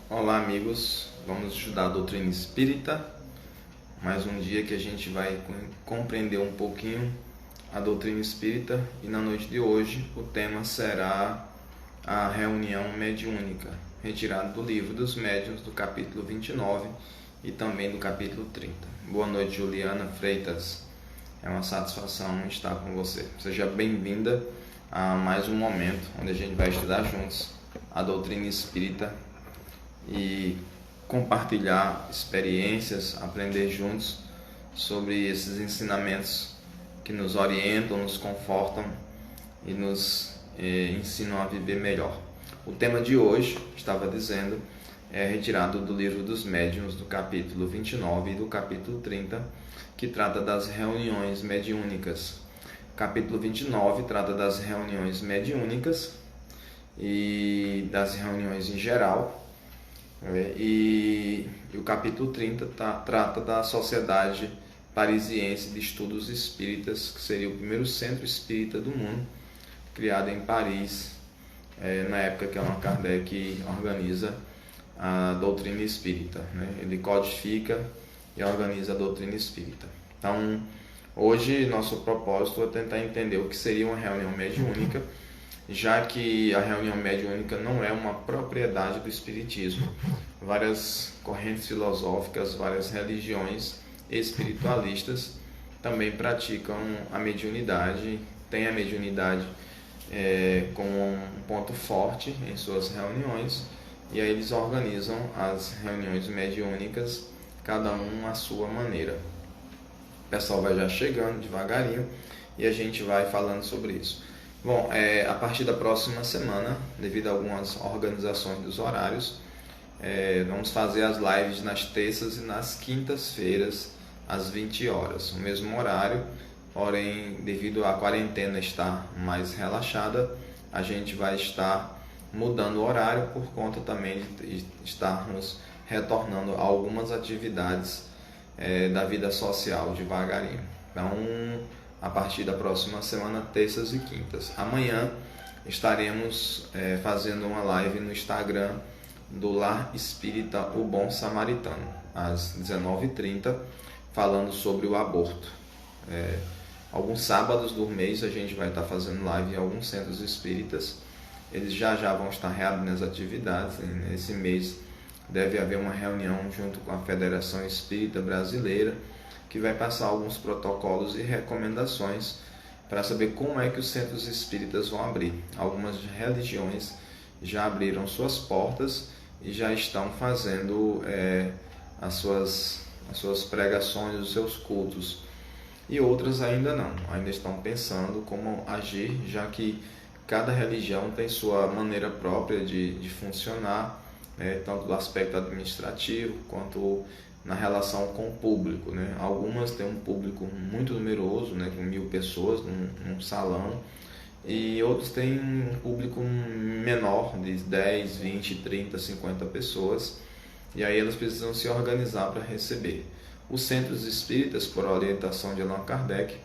Olá, amigos, vamos estudar a doutrina espírita. Mais um dia que a gente vai compreender um pouquinho a doutrina espírita, e na noite de hoje o tema será a reunião mediúnica, retirado do livro dos médiuns, do capítulo 29 e também do capítulo 30. Boa noite, Juliana Freitas, é uma satisfação estar com você. Seja bem-vinda a mais um momento onde a gente vai estudar juntos a doutrina espírita e compartilhar experiências, aprender juntos sobre esses ensinamentos que nos orientam, nos confortam e nos ensinam a viver melhor. O tema de hoje, estava dizendo, é retirado do livro dos médiuns, do capítulo 29 e do capítulo 30, que trata das reuniões mediúnicas. O capítulo 29 trata das reuniões mediúnicas e das reuniões em geral. E o capítulo 30 trata da Sociedade Parisiense de Estudos Espíritas, que seria o primeiro centro espírita do mundo, criado em Paris, na época que Allan Kardec organiza a doutrina espírita, Ele codifica e organiza a doutrina espírita. Então, hoje, nosso propósito é tentar entender o que seria uma reunião mediúnica, já que a reunião mediúnica não é uma propriedade do espiritismo. Várias correntes filosóficas, várias religiões espiritualistas também praticam a mediunidade, têm a mediunidade como um ponto forte em suas reuniões, e aí eles organizam as reuniões mediúnicas, cada um à sua maneira. O pessoal vai já chegando devagarinho e a gente vai falando sobre isso. Bom, a partir da próxima semana, devido a algumas organizações dos horários, vamos fazer as lives nas terças e nas quintas-feiras, às 20 horas, o mesmo horário, porém, devido à quarentena estar mais relaxada, a gente vai estar mudando o horário por conta também de estarmos retornando a algumas atividades da vida social devagarinho. Então, a partir da próxima semana, terças e quintas. Amanhã estaremos fazendo uma live no Instagram do Lar Espírita O Bom Samaritano, às 19h30, falando sobre o aborto. Alguns sábados do mês a gente vai estar fazendo live em alguns centros espíritas. Eles já vão estar reabrindo as atividades. Nesse mês deve haver uma reunião junto com a Federação Espírita Brasileira, que vai passar alguns protocolos e recomendações para saber como é que os centros espíritas vão abrir. Algumas religiões já abriram suas portas e já estão fazendo as suas pregações, os seus cultos. E outras ainda não, ainda estão pensando como agir, já que cada religião tem sua maneira própria de funcionar, tanto do aspecto administrativo quanto na relação com o público, Algumas têm um público muito numeroso, com 1000 pessoas num salão, e outros têm um público menor, de 10, 20, 30, 50 pessoas, e aí elas precisam se organizar para receber. Os centros espíritas, por orientação de Allan Kardec,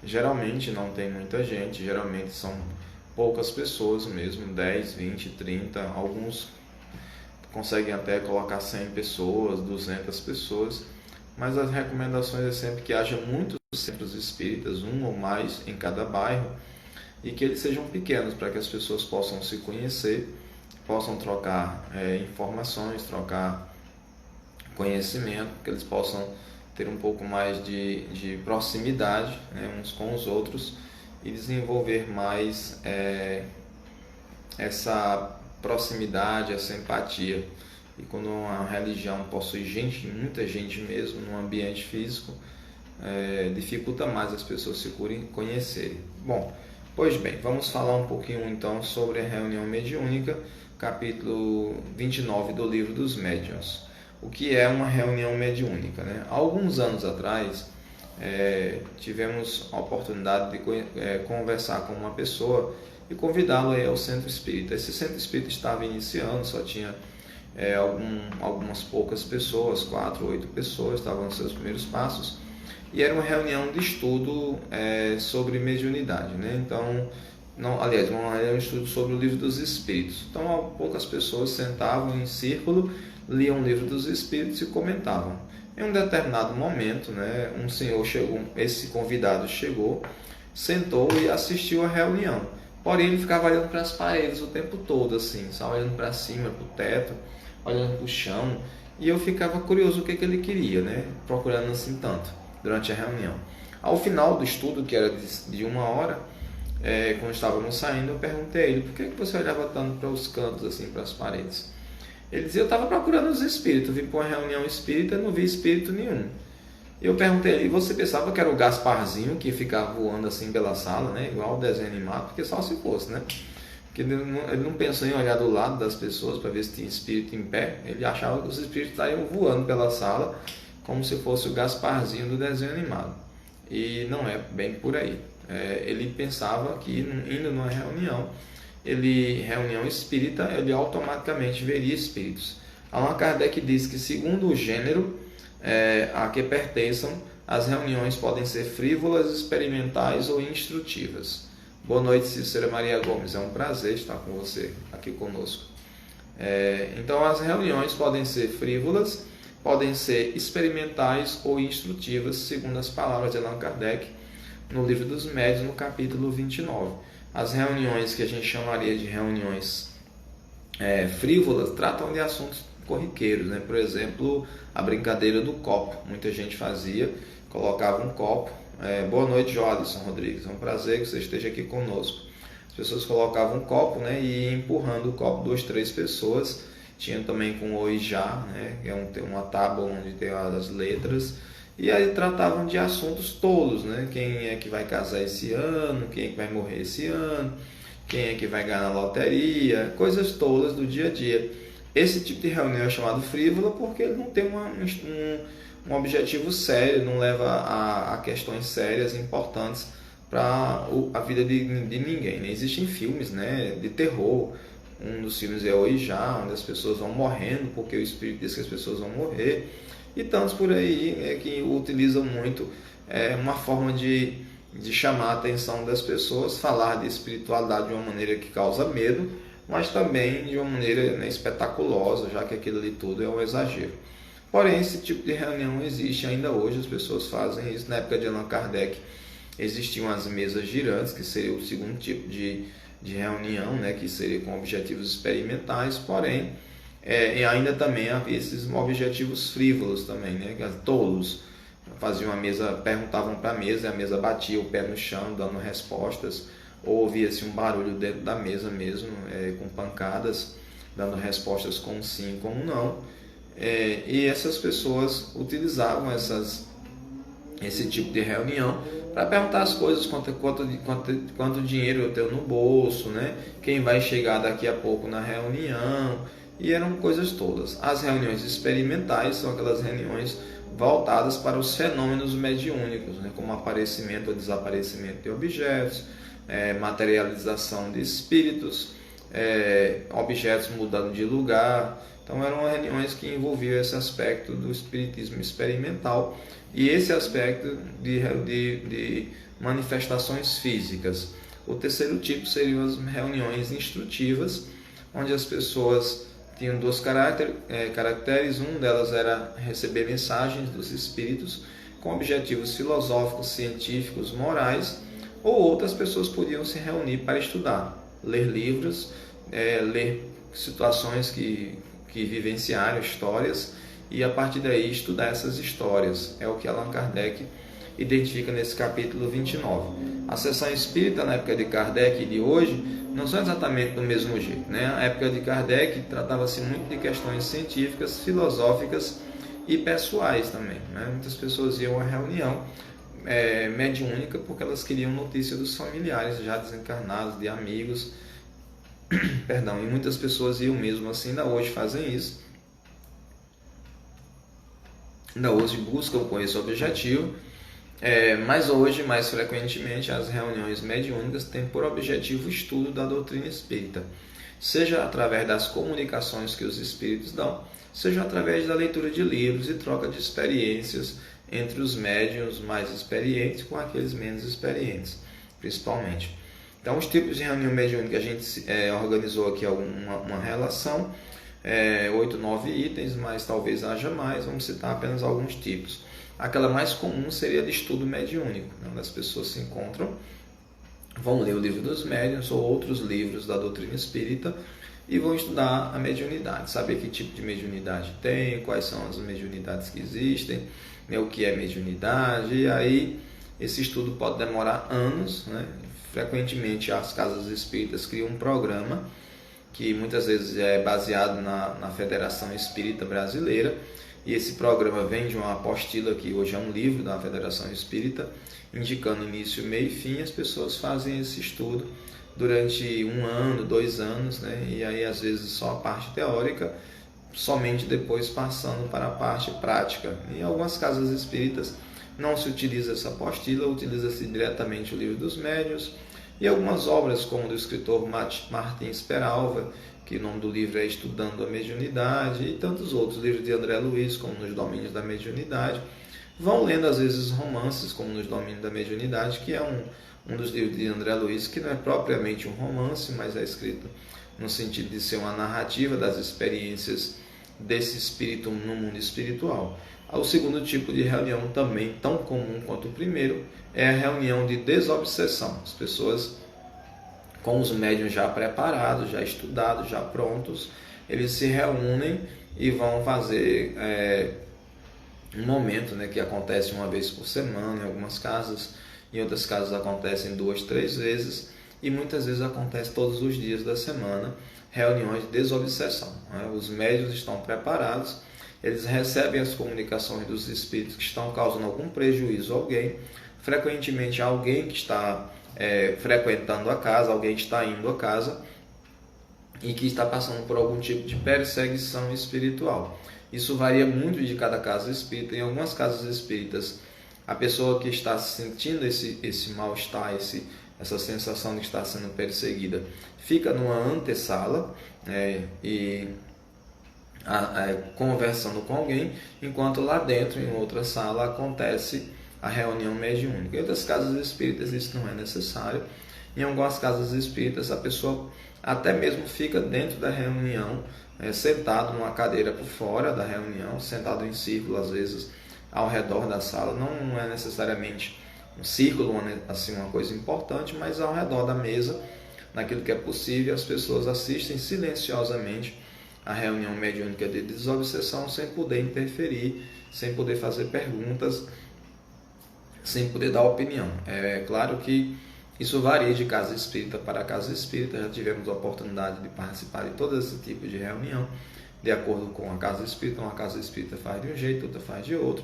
geralmente não tem muita gente, geralmente são poucas pessoas mesmo, 10, 20, 30, alguns conseguem até colocar 100 pessoas, 200 pessoas, mas as recomendações é sempre que haja muitos centros espíritas, um ou mais em cada bairro, e que eles sejam pequenos, para que as pessoas possam se conhecer, possam trocar informações, trocar conhecimento, que eles possam ter um pouco mais de proximidade, uns com os outros, e desenvolver mais essa proximidade, essa empatia. E quando uma religião possui muita gente mesmo, num ambiente físico, dificulta mais as pessoas se conhecerem. Bom, pois bem, vamos falar um pouquinho então sobre a reunião mediúnica, capítulo 29 do livro dos médiuns. O que é uma reunião mediúnica, Há alguns anos atrás, tivemos a oportunidade de conversar com uma pessoa e convidá-lo ao centro espírita. Esse centro espírita estava iniciando, só tinha algumas poucas pessoas, 4 ou 8 pessoas, estavam nos seus primeiros passos, e era uma reunião de estudo sobre mediunidade, Então não, aliás, era um estudo sobre o Livro dos Espíritos. Então, poucas pessoas sentavam em círculo, liam o Livro dos Espíritos e comentavam. Em um determinado momento, né, um senhor chegou, esse convidado chegou, sentou e assistiu à reunião. Porém, ele ficava olhando para as paredes o tempo todo, assim, só olhando para cima, para o teto, olhando para o chão. E eu ficava curioso o que ele queria, né, procurando assim tanto, durante a reunião. Ao final do estudo, que era de 1 hora, quando estávamos saindo, eu perguntei a ele, por que você olhava tanto para os cantos, assim, para as paredes? Ele dizia, eu estava procurando os espíritos, vim para uma reunião espírita e não vi espírito nenhum. Eu perguntei a ele, você pensava que era o Gasparzinho que ficava voando assim pela sala, né? Igual o desenho animado, porque só se fosse, né? Porque ele não pensou em olhar do lado das pessoas para ver se tinha espírito em pé. Ele achava que os espíritos estariam voando pela sala, como se fosse o Gasparzinho do desenho animado. E não é bem por aí. Ele pensava que indo numa reunião espírita, ele automaticamente veria espíritos. Allan Kardec diz que, segundo o gênero a que pertençam, as reuniões podem ser frívolas, experimentais ou instrutivas. Boa noite, Cícera Maria Gomes. É um prazer estar com você aqui conosco. Então, as reuniões podem ser frívolas, podem ser experimentais ou instrutivas, segundo as palavras de Allan Kardec, no Livro dos Médiuns, no capítulo 29. As reuniões que a gente chamaria de reuniões frívolas tratam de assuntos corriqueiros, né? Por exemplo, a brincadeira do copo. Muita gente fazia, colocava um copo. Boa noite, Joadson Rodrigues. É um prazer que você esteja aqui conosco. As pessoas colocavam um copo, né, e iam empurrando o copo 2, 3 pessoas. Tinha também com o Oijá, né, que é uma tábua onde tem as letras. E aí tratavam de assuntos tolos, né? Quem é que vai casar esse ano, quem é que vai morrer esse ano, quem é que vai ganhar na loteria, coisas tolas do dia a dia. Esse tipo de reunião é chamado frívola porque ele não tem um objetivo sério, não leva a questões sérias, importantes para a vida de ninguém, né? Existem filmes, né, de terror. Um dos filmes é o Oijá, onde as pessoas vão morrendo porque o espírito diz que as pessoas vão morrer. E tantos por aí que utilizam muito uma forma de chamar a atenção das pessoas, falar de espiritualidade de uma maneira que causa medo, mas também de uma maneira, né, espetaculosa, já que aquilo ali tudo é um exagero. Porém, esse tipo de reunião existe ainda hoje, as pessoas fazem isso. Na época de Allan Kardec existiam as mesas girantes, que seria o segundo tipo de reunião, né, que seria com objetivos experimentais, porém e ainda também havia esses objetivos frívolos também, né? Tolos. Faziam a mesa, perguntavam para a mesa, e a mesa batia o pé no chão, dando respostas, ou ouvia-se um barulho dentro da mesa mesmo, com pancadas, dando respostas com sim, com não. E essas pessoas utilizavam esse tipo de reunião para perguntar as coisas, quanto dinheiro eu tenho no bolso, né? Quem vai chegar daqui a pouco na reunião. E eram coisas todas. As reuniões experimentais são aquelas reuniões voltadas para os fenômenos mediúnicos, né, como aparecimento ou desaparecimento de objetos, materialização de espíritos, objetos mudando de lugar. Então eram reuniões que envolviam esse aspecto do espiritismo experimental e esse aspecto de manifestações físicas. O terceiro tipo seriam as reuniões instrutivas, onde as pessoas tinham 2 caracteres. Um delas era receber mensagens dos espíritos com objetivos filosóficos, científicos, morais, ou outras pessoas podiam se reunir para estudar, ler livros, ler situações que vivenciaram, histórias, e a partir daí estudar essas histórias. É o que Allan Kardec identifica nesse capítulo 29. A sessão espírita na época de Kardec e de hoje não são exatamente do mesmo jeito, né? A época de Kardec tratava-se muito de questões científicas, filosóficas e pessoais também, né? Muitas pessoas iam à reunião mediúnica porque elas queriam notícia dos familiares já desencarnados, de amigos, perdão, e muitas pessoas iam mesmo assim, ainda hoje fazem isso, ainda hoje buscam com esse objetivo. Mas hoje, mais frequentemente, as reuniões mediúnicas têm por objetivo o estudo da doutrina espírita, seja através das comunicações que os espíritos dão, seja através da leitura de livros e troca de experiências entre os médiuns mais experientes com aqueles menos experientes, principalmente. Então, os tipos de reunião mediúnica, a gente organizou aqui uma relação, 8, 9 itens, mas talvez haja mais, vamos citar apenas alguns tipos. Aquela mais comum seria de estudo mediúnico, né, onde as pessoas se encontram, vão ler o livro dos médiuns ou outros livros da doutrina espírita e vão estudar a mediunidade, saber que tipo de mediunidade tem, quais são as mediunidades que existem, né, o que é mediunidade, e aí esse estudo pode demorar anos, né? Frequentemente as casas espíritas criam um programa que muitas vezes é baseado na Federação Espírita Brasileira, e esse programa vem de uma apostila que hoje é um livro da Federação Espírita, indicando início, meio e fim. As pessoas fazem esse estudo durante 1 ano, 2 anos, né? E aí às vezes só a parte teórica, somente depois passando para a parte prática. Em algumas casas espíritas não se utiliza essa apostila, utiliza-se diretamente o livro dos médiuns e algumas obras como do escritor Martins Peralva, que o nome do livro é Estudando a Mediunidade, e tantos outros, livros de André Luiz, como Nos Domínios da Mediunidade. Vão lendo às vezes romances, como Nos Domínios da Mediunidade, que é um dos livros de André Luiz, que não é propriamente um romance, mas é escrito no sentido de ser uma narrativa das experiências desse espírito no mundo espiritual. O segundo tipo de reunião, também tão comum quanto o primeiro, é a reunião de desobsessão. As pessoas com os médiuns já preparados, já estudados, já prontos, eles se reúnem e vão fazer um momento, né, que acontece uma vez por semana em algumas casas, em outras casas acontecem 2, 3 vezes, e muitas vezes acontece todos os dias da semana, reuniões de desobsessão. Né? Os médiuns estão preparados, eles recebem as comunicações dos espíritos que estão causando algum prejuízo a alguém, frequentemente alguém que está frequentando a casa, alguém que está indo à casa e que está passando por algum tipo de perseguição espiritual. Isso varia muito de cada casa espírita. Em algumas casas espíritas, a pessoa que está sentindo esse mal-estar, essa sensação de estar sendo perseguida, fica numa antessala e conversando com alguém, enquanto lá dentro, em outra sala, acontece a reunião mediúnica. Em outras casas espíritas isso não é necessário. Em algumas casas espíritas a pessoa até mesmo fica dentro da reunião, sentado numa cadeira por fora da reunião, sentado em círculo, às vezes ao redor da sala. Não é necessariamente um círculo, assim, uma coisa importante, mas ao redor da mesa, naquilo que é possível, as pessoas assistem silenciosamente a reunião mediúnica de desobsessão, sem poder interferir, sem poder fazer perguntas, sem poder dar opinião. É claro que isso varia de casa espírita para casa espírita. Já tivemos a oportunidade de participar de todo esse tipo de reunião, de acordo com a casa espírita. Uma casa espírita faz de um jeito, outra faz de outro.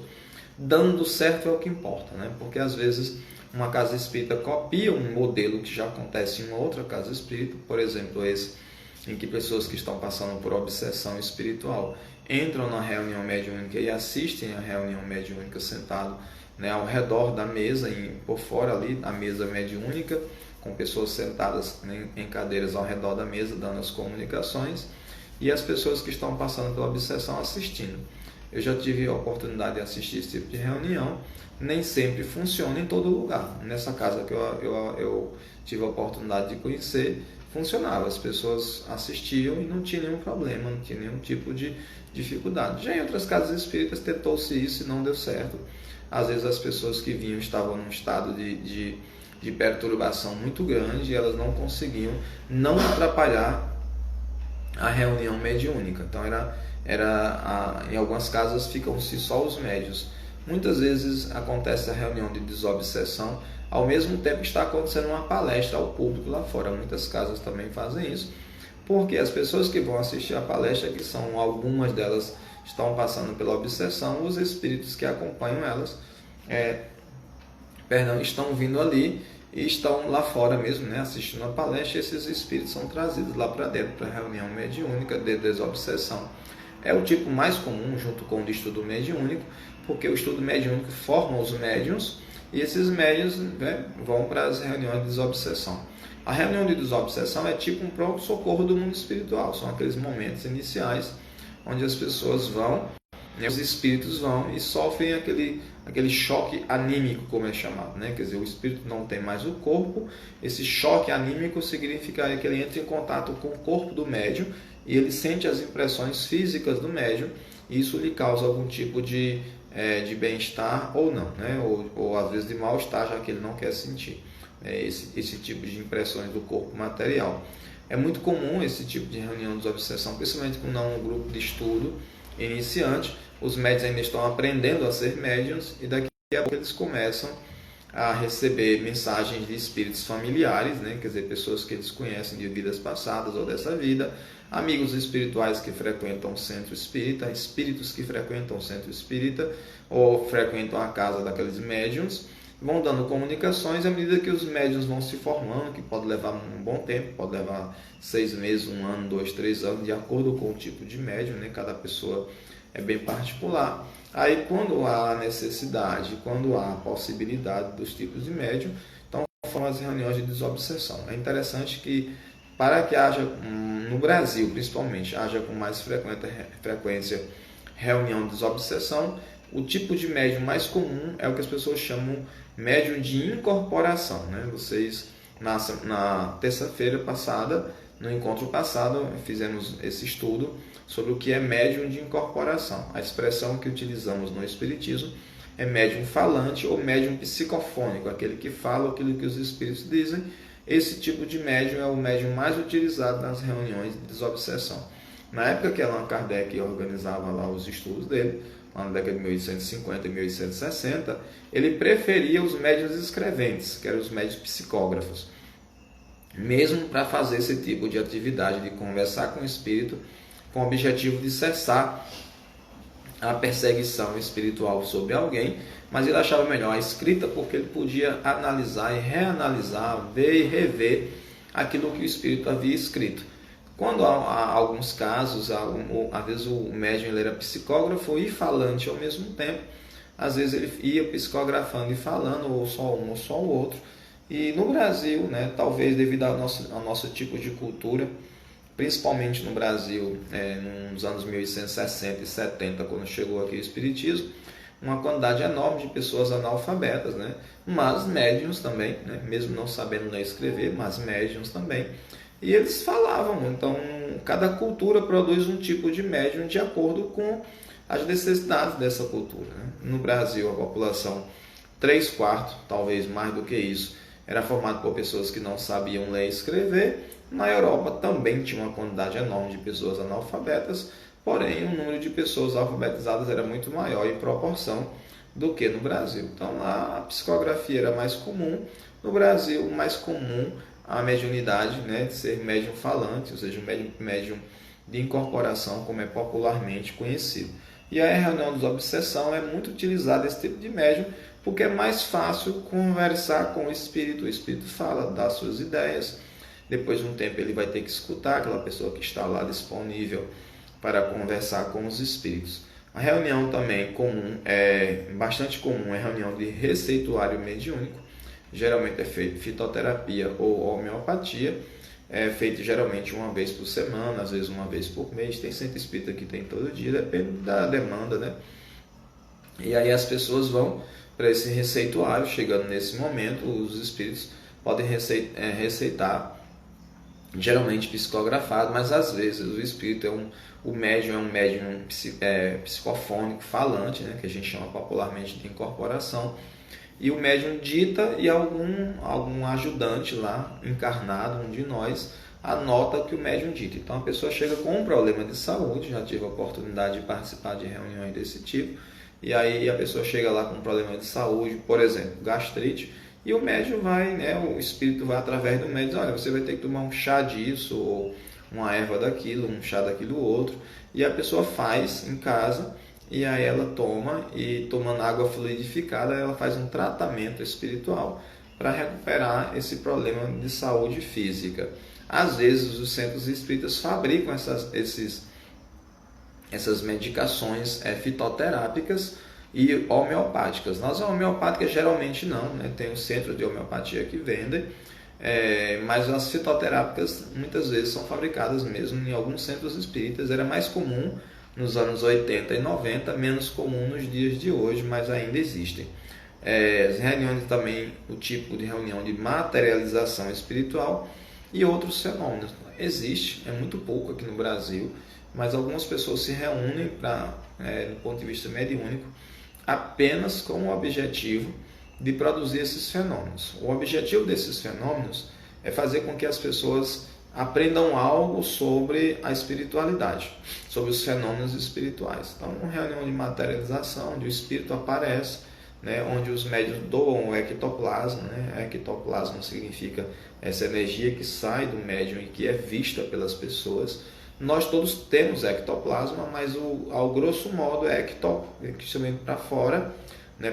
Dando certo é o que importa, né? Porque às vezes uma casa espírita copia um modelo que já acontece em uma outra casa espírita, por exemplo, esse em que pessoas que estão passando por obsessão espiritual entram na reunião mediúnica e assistem a reunião mediúnica sentado, né, ao redor da mesa, por fora ali, a mesa mediúnica, com pessoas sentadas, né, em cadeiras ao redor da mesa, dando as comunicações, e as pessoas que estão passando pela obsessão assistindo. Eu já tive a oportunidade de assistir esse tipo de reunião, nem sempre funciona em todo lugar. Nessa casa que eu tive a oportunidade de conhecer, funcionava, as pessoas assistiam e não tinha nenhum problema, não tinha nenhum tipo de dificuldade. Já em outras casas espíritas tentou-se isso e não deu certo. Às vezes as pessoas que vinham estavam num estado de perturbação muito grande e elas não conseguiam não atrapalhar a reunião mediúnica. Então em algumas casas ficam-se só os médiuns. Muitas vezes acontece a reunião de desobsessão, ao mesmo tempo que está acontecendo uma palestra ao público lá fora. Muitas casas também fazem isso, porque as pessoas que vão assistir a palestra, que são algumas delas estão passando pela obsessão, os espíritos que acompanham elas estão vindo ali e estão lá fora mesmo, né, assistindo a palestra, e esses espíritos são trazidos lá para dentro para a reunião mediúnica de desobsessão. É o tipo mais comum junto com o estudo mediúnico, porque o estudo mediúnico forma os médiuns e esses médiuns, né, vão para as reuniões de desobsessão. A reunião de desobsessão é tipo um pronto-socorro do mundo espiritual, são aqueles momentos iniciais onde as pessoas vão, Os espíritos vão e sofrem aquele choque anímico, como é chamado, né? Quer dizer, o espírito não tem mais o corpo. Esse choque anímico significa que ele entra em contato com o corpo do médium e ele sente as impressões físicas do médium, e isso lhe causa algum tipo de bem-estar ou não, né? Ou às vezes de mal-estar, já que ele não quer sentir esse tipo de impressões do corpo material. É muito comum esse tipo de reunião de desobsessão, principalmente quando há um grupo de estudo iniciante. Os médios ainda estão aprendendo a ser médiums e daqui a pouco eles começam a receber mensagens de espíritos familiares, né? Quer dizer, pessoas que eles conhecem de vidas passadas ou dessa vida, amigos espirituais que frequentam o centro espírita, espíritos que frequentam o centro espírita ou frequentam a casa daqueles médiums, vão dando comunicações à medida que os médiums vão se formando, que pode levar um bom tempo, pode levar 6 meses, 1 ano, 2, 3 anos, de acordo com o tipo de médium, né? Cada pessoa é bem particular. Aí, quando há necessidade, quando há possibilidade dos tipos de médium, então formam as reuniões de desobsessão. É interessante que, para que haja, no Brasil principalmente, haja com mais frequência reunião de desobsessão, o tipo de médium mais comum é o que as pessoas chamam médium de incorporação, né? Vocês, na terça-feira passada, no encontro passado, fizemos esse estudo sobre o que é médium de incorporação. A expressão que utilizamos no Espiritismo é médium falante ou médium psicofônico, aquele que fala aquilo que os espíritos dizem. Esse tipo de médium é o médium mais utilizado nas reuniões de desobsessão. Na época que Allan Kardec organizava lá os estudos dele, lá na década de 1850 e 1860, ele preferia os médiuns escreventes, que eram os médiuns psicógrafos, mesmo para fazer esse tipo de atividade, de conversar com o espírito, com o objetivo de cessar a perseguição espiritual sobre alguém, mas ele achava melhor a escrita porque ele podia analisar e reanalisar, ver e rever aquilo que o espírito havia escrito. Quando há alguns casos, às vezes o médium ele era psicógrafo e falante ao mesmo tempo, às vezes ele ia psicografando e falando, ou só um ou só o outro. E no Brasil, né, talvez devido ao nosso tipo de cultura, principalmente no Brasil, nos anos 1860 e 70, quando chegou aqui o Espiritismo, uma quantidade enorme de pessoas analfabetas, né? Mas médiuns também, né? Mesmo não sabendo ler e escrever, mas médiuns também. E eles falavam, então cada cultura produz um tipo de médium de acordo com as necessidades dessa cultura, né? No Brasil, a população, 3/4, talvez mais do que isso, era formada por pessoas que não sabiam ler e escrever. Na Europa também tinha uma quantidade enorme de pessoas analfabetas, porém o número de pessoas alfabetizadas era muito maior em proporção do que no Brasil. Então lá a psicografia era mais comum, no Brasil mais comum a mediunidade, né, de ser médium falante, ou seja, médium de incorporação, como é popularmente conhecido. E a reunião de desobsessão é muito utilizada esse tipo de médium, porque é mais fácil conversar com o espírito fala, dá suas ideias, depois de um tempo ele vai ter que escutar aquela pessoa que está lá disponível para conversar com os espíritos. A reunião também comum, bastante comum, é a reunião de receituário mediúnico. Geralmente é feito fitoterapia ou homeopatia, é feito geralmente uma vez por semana, às vezes uma vez por mês. Tem centro espírita que tem todo dia, depende da demanda, né? E aí as pessoas vão para esse receituário. Chegando nesse momento, os espíritos podem receitar, geralmente psicografado, mas às vezes o espírito o médium é um médium psicofônico falante, né, que a gente chama popularmente de incorporação, e o médium dita e algum ajudante lá, encarnado, um de nós, anota o que o médium dita. Então a pessoa chega com um problema de saúde, já tive a oportunidade de participar de reuniões desse tipo, e aí a pessoa chega lá com um problema de saúde, por exemplo, gastrite, e o médium vai, né, o espírito vai através do médium, olha, você vai ter que tomar um chá disso, ou uma erva daquilo, um chá daquilo outro, e a pessoa faz em casa, e aí ela toma, e tomando água fluidificada, ela faz um tratamento espiritual para recuperar esse problema de saúde física. Às vezes os centros espíritas fabricam essas medicações fitoterápicas e homeopáticas. Nas homeopáticas geralmente não, né? Tem o centro de homeopatia que vendem, mas as fitoterápicas muitas vezes são fabricadas mesmo em alguns centros espíritas. Era mais comum nos anos 80 e 90, menos comum nos dias de hoje, mas ainda existem. As reuniões também, o tipo de reunião de materialização espiritual e outros fenômenos. Existe, é muito pouco aqui no Brasil, mas algumas pessoas se reúnem do ponto de vista mediúnico apenas com o objetivo de produzir esses fenômenos. O objetivo desses fenômenos é fazer com que as pessoas aprendam algo sobre a espiritualidade, sobre os fenômenos espirituais. Então, uma reunião de materialização, onde o espírito aparece, onde os médiuns doam o ectoplasma. Ectoplasma significa essa energia que sai do médium e que é vista pelas pessoas. Nós todos temos ectoplasma, mas ao grosso modo é que chama para fora,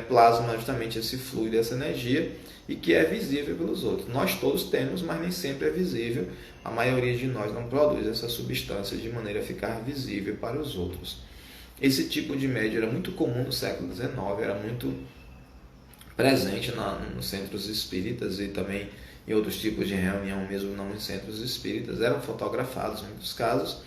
plasma justamente esse fluido, essa energia, e que é visível pelos outros. Nós todos temos, mas nem sempre é visível. A maioria de nós não produz essa substância de maneira a ficar visível para os outros. Esse tipo de médium era muito comum no século XIX, era muito presente nos centros espíritas e também em outros tipos de reunião, mesmo não em centros espíritas, eram fotografados em muitos casos.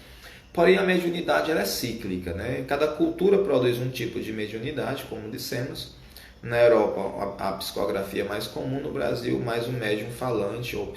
Porém, a mediunidade ela é cíclica, Cada cultura produz um tipo de mediunidade, como dissemos. Na Europa, a psicografia é mais comum, no Brasil, mais um médium falante, ou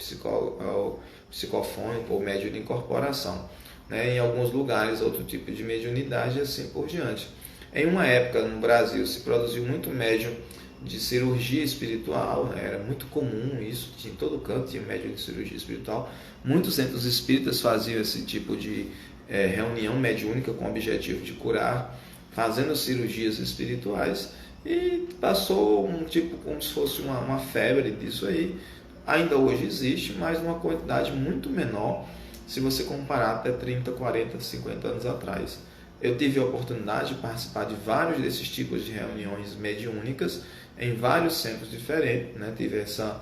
psicofônico, ou médium de incorporação. Em alguns lugares, outro tipo de mediunidade e assim por diante. Em uma época, no Brasil, se produziu muito médium de cirurgia espiritual, era muito comum isso, tinha em todo canto, tinha médium de cirurgia espiritual. Muitos centros espíritas faziam esse tipo de reunião mediúnica com o objetivo de curar, fazendo cirurgias espirituais, e passou um tipo como se fosse uma febre disso aí. Ainda hoje existe, mas numa quantidade muito menor, se você comparar até 30, 40, 50 anos atrás. Eu tive a oportunidade de participar de vários desses tipos de reuniões mediúnicas em vários centros diferentes, Tive essa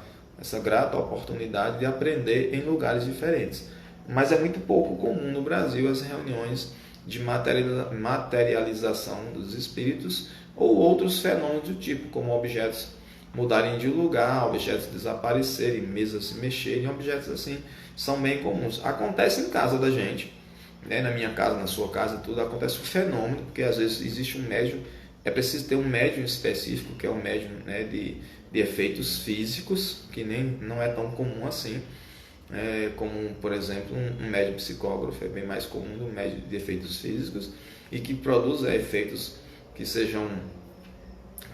grata oportunidade de aprender em lugares diferentes. Mas é muito pouco comum no Brasil as reuniões de materialização dos espíritos ou outros fenômenos do tipo, como objetos mudarem de lugar, objetos desaparecerem, mesas se mexerem, objetos assim são bem comuns. Acontece em casa da gente, na minha casa, na sua casa, tudo acontece um fenômeno, porque às vezes existe um médium, é preciso ter um médium específico, que é um médium de efeitos físicos, que não é tão comum assim, como, por exemplo, um médium psicógrafo, é bem mais comum do médium de efeitos físicos, e que produza efeitos que sejam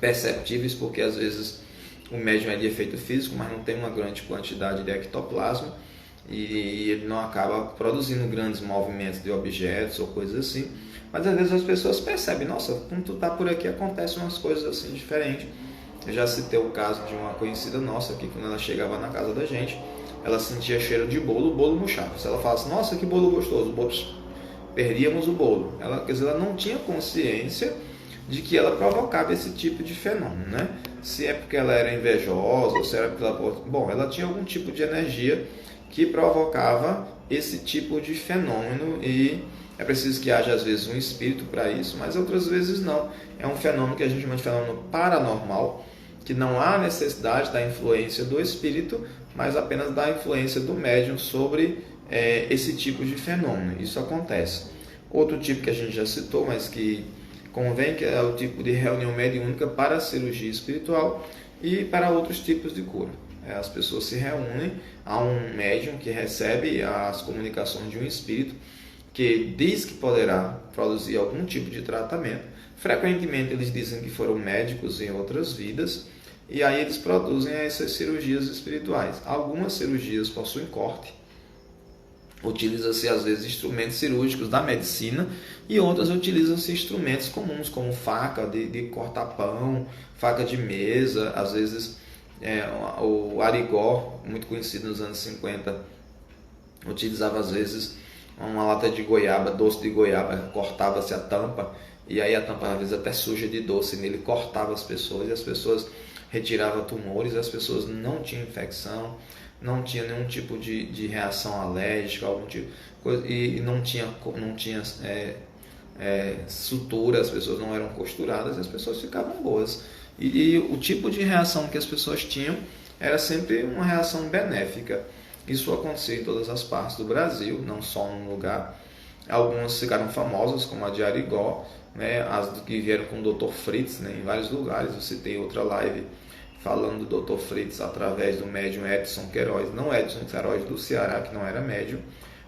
perceptíveis, porque às vezes o médium é de efeito físico, mas não tem uma grande quantidade de ectoplasma, e ele não acaba produzindo grandes movimentos de objetos ou coisas assim. Mas às vezes as pessoas percebem, nossa, quando tu tá por aqui acontecem umas coisas assim diferentes. Eu já citei o caso de uma conhecida nossa, que quando ela chegava na casa da gente, ela sentia cheiro de bolo, o bolo murchava. Se ela falasse, nossa, que bolo gostoso, perdíamos o bolo. Quer dizer, ela não tinha consciência de que ela provocava esse tipo de fenômeno, Se é porque ela era invejosa, ou se era porque ela tinha algum tipo de energia que provocava esse tipo de fenômeno, e é preciso que haja às vezes um espírito para isso, mas outras vezes não. É um fenômeno que a gente chama de fenômeno paranormal, que não há necessidade da influência do espírito, mas apenas da influência do médium sobre esse tipo de fenômeno. Isso acontece. Outro tipo que a gente já citou, mas que convém, que é o tipo de reunião mediúnica para a cirurgia espiritual e para outros tipos de cura. As pessoas se reúnem, há um médium que recebe as comunicações de um espírito que diz que poderá produzir algum tipo de tratamento. Frequentemente eles dizem que foram médicos em outras vidas, e aí eles produzem essas cirurgias espirituais. Algumas cirurgias possuem corte, utiliza-se às vezes instrumentos cirúrgicos da medicina, e outras utilizam-se instrumentos comuns, como faca de cortar pão, faca de mesa. Às vezes o Arigó, muito conhecido nos anos 50, utilizava às vezes uma lata de goiaba, doce de goiaba, cortava-se a tampa, e aí a tampa às vezes até suja de doce nele, cortava as pessoas, e as pessoas retiravam tumores, e as pessoas não tinham infecção, não tinha nenhum tipo de reação alérgica, algum tipo, e não tinha sutura, as pessoas não eram costuradas, as pessoas ficavam boas. E o tipo de reação que as pessoas tinham era sempre uma reação benéfica. Isso acontecia em todas as partes do Brasil, não só num lugar. Algumas ficaram famosas, como a de Arigó, né, as que vieram com o Dr. Fritz, né, em vários lugares. Eu citei outra live falando do Dr. Fritz através do médium Edson Queiroz, não Edson Queiroz do Ceará, que não era médium,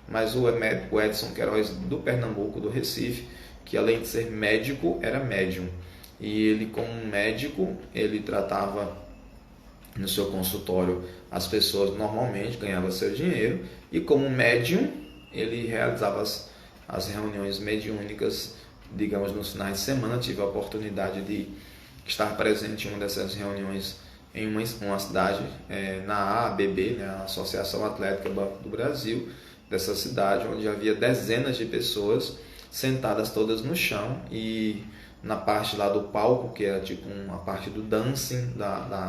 mas o Edson Queiroz do Pernambuco, do Recife, que além de ser médico, era médium. E ele, como médico, ele tratava no seu consultório as pessoas normalmente, ganhava seu dinheiro, e como médium, ele realizava as reuniões mediúnicas, digamos, nos finais de semana. Tive a oportunidade de estar presente em uma dessas reuniões em uma cidade, na AABB, né, a Associação Atlética do Brasil, dessa cidade, onde havia dezenas de pessoas sentadas todas no chão, e na parte lá do palco, que era tipo uma parte do dancing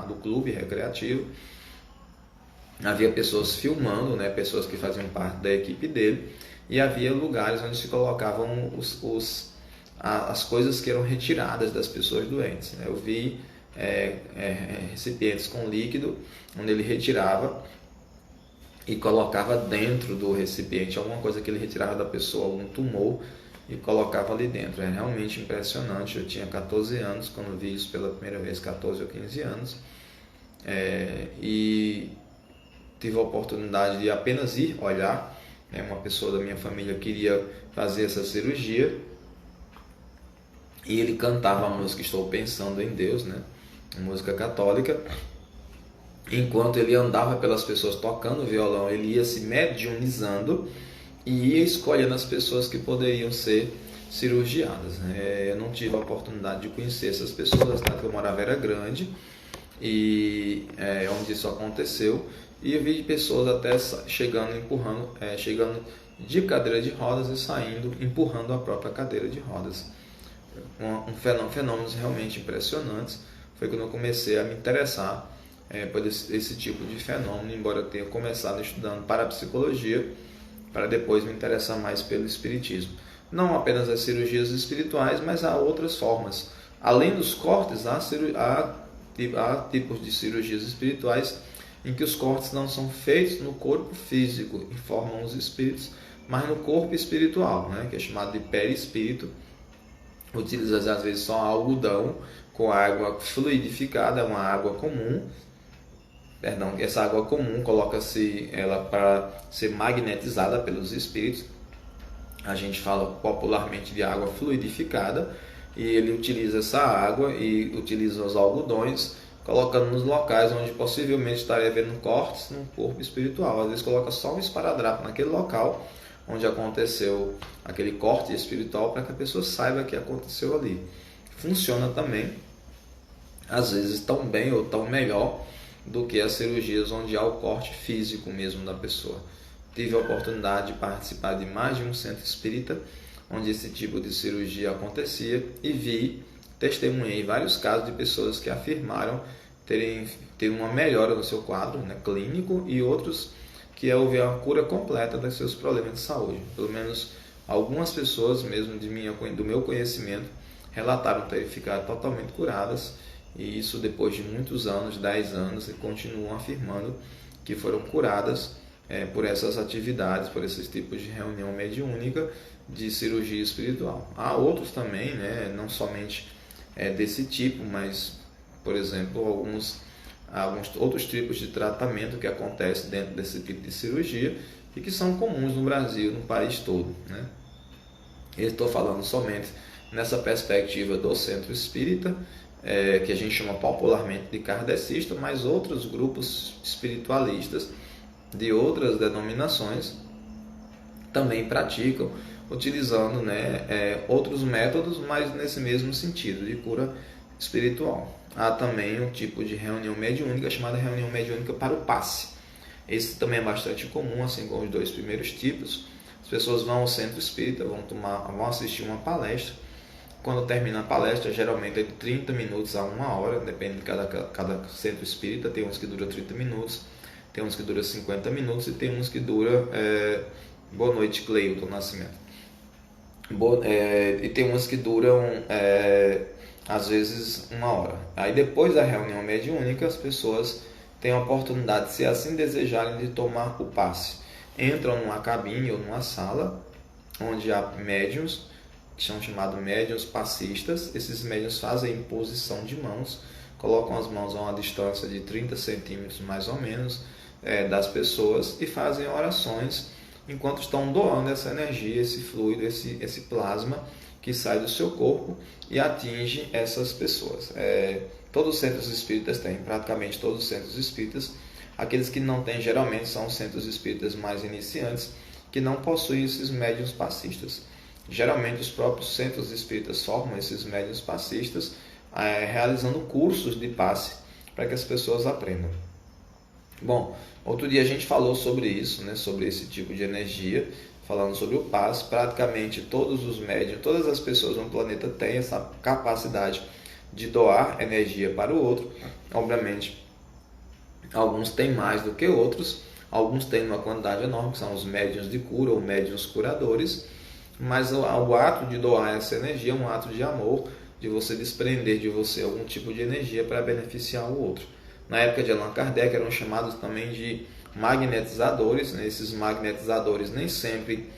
do clube recreativo, havia pessoas filmando, né, pessoas que faziam parte da equipe dele, e havia lugares onde se colocavam as coisas que eram retiradas das pessoas doentes, né? Eu vi recipientes com líquido, onde ele retirava e colocava dentro do recipiente alguma coisa que ele retirava da pessoa, algum tumor, e colocava ali dentro. É realmente impressionante. Eu tinha 14 anos quando vi isso pela primeira vez, 14 ou 15 anos, e tive a oportunidade de apenas ir olhar. Uma pessoa da minha família queria fazer essa cirurgia, e ele cantava a música Estou Pensando em Deus, né? Música católica. Enquanto ele andava pelas pessoas tocando violão, ele ia se mediunizando e ia escolhendo as pessoas que poderiam ser cirurgiadas. Eu não tive a oportunidade de conhecer essas pessoas. A cidade que eu morava era grande, e onde isso aconteceu, e eu vi pessoas até chegando de cadeira de rodas e saindo empurrando a própria cadeira de rodas. Fenômenos realmente impressionantes. Foi quando eu comecei a me interessar por esse tipo de fenômeno, embora eu tenha começado estudando parapsicologia, para depois me interessar mais pelo espiritismo. Não apenas as cirurgias espirituais, mas há outras formas. Além dos cortes, há tipos de cirurgias espirituais em que os cortes não são feitos no corpo físico e formam os espíritos, mas no corpo espiritual, né, que é chamado de perispírito. Utiliza às vezes só algodão com água fluidificada, uma água comum. Essa água comum coloca-se ela para ser magnetizada pelos espíritos. A gente fala popularmente de água fluidificada, e ele utiliza essa água e utiliza os algodões, colocando nos locais onde possivelmente estaria havendo cortes no corpo espiritual. Às vezes coloca só um esparadrapo naquele local onde aconteceu aquele corte espiritual, para que a pessoa saiba que aconteceu ali. Funciona também, às vezes, tão bem ou tão melhor do que as cirurgias onde há o corte físico mesmo da pessoa. Tive a oportunidade de participar de mais de um centro espírita onde esse tipo de cirurgia acontecia, e testemunhei vários casos de pessoas que afirmaram terem uma melhora no seu quadro, né, clínico, e outros que houve a cura completa dos seus problemas de saúde. Pelo menos algumas pessoas, mesmo do meu conhecimento, relataram terem ficado totalmente curadas, e isso depois de muitos anos, 10 anos, e continuam afirmando que foram curadas por essas atividades, por esses tipos de reunião mediúnica, de cirurgia espiritual. Há outros também, né, não somente desse tipo, mas, por exemplo, alguns outros tipos de tratamento que acontecem dentro desse tipo de cirurgia e que são comuns no Brasil, no país todo, né? Eu estou falando somente nessa perspectiva do centro espírita, que a gente chama popularmente de kardecista, mas outros grupos espiritualistas de outras denominações também praticam, utilizando, né, outros métodos, mas nesse mesmo sentido de cura espiritual. Há também um tipo de reunião mediúnica chamada reunião mediúnica para o passe. Esse também é bastante comum, assim como os dois primeiros tipos. As pessoas vão ao centro espírita, vão assistir uma palestra. Quando termina a palestra, geralmente é de 30 minutos a 1 hora, depende de cada centro espírita. Tem uns que duram 30 minutos, tem uns que duram 50 minutos e tem uns que duram... Boa noite, Cleilton Nascimento. E tem uns que duram... às vezes 1 hora. Aí depois da reunião mediúnica, as pessoas têm a oportunidade, se assim desejarem, de tomar o passe. Entram numa cabine ou numa sala onde há médiuns, que são chamados médiuns passistas. Esses médiuns fazem imposição de mãos, colocam as mãos a uma distância de 30 centímetros mais ou menos das pessoas e fazem orações enquanto estão doando essa energia, esse fluido, esse plasma que sai do seu corpo e atinge essas pessoas. Todos os centros espíritas têm, praticamente todos os centros espíritas. Aqueles que não têm geralmente são os centros espíritas mais iniciantes, que não possuem esses médiuns passistas. Geralmente os próprios centros espíritas formam esses médiuns passistas, realizando cursos de passe para que as pessoas aprendam. Bom, outro dia a gente falou sobre isso, né, sobre esse tipo de energia, falando sobre o passe. Praticamente todos os médiuns, todas as pessoas no planeta têm essa capacidade de doar energia para o outro. Obviamente, alguns têm mais do que outros, alguns têm uma quantidade enorme, que são os médiuns de cura ou médiuns curadores, mas o ato de doar essa energia é um ato de amor, de você desprender de você algum tipo de energia para beneficiar o outro. Na época de Allan Kardec eram chamados também de magnetizadores, né? Esses magnetizadores nem sempre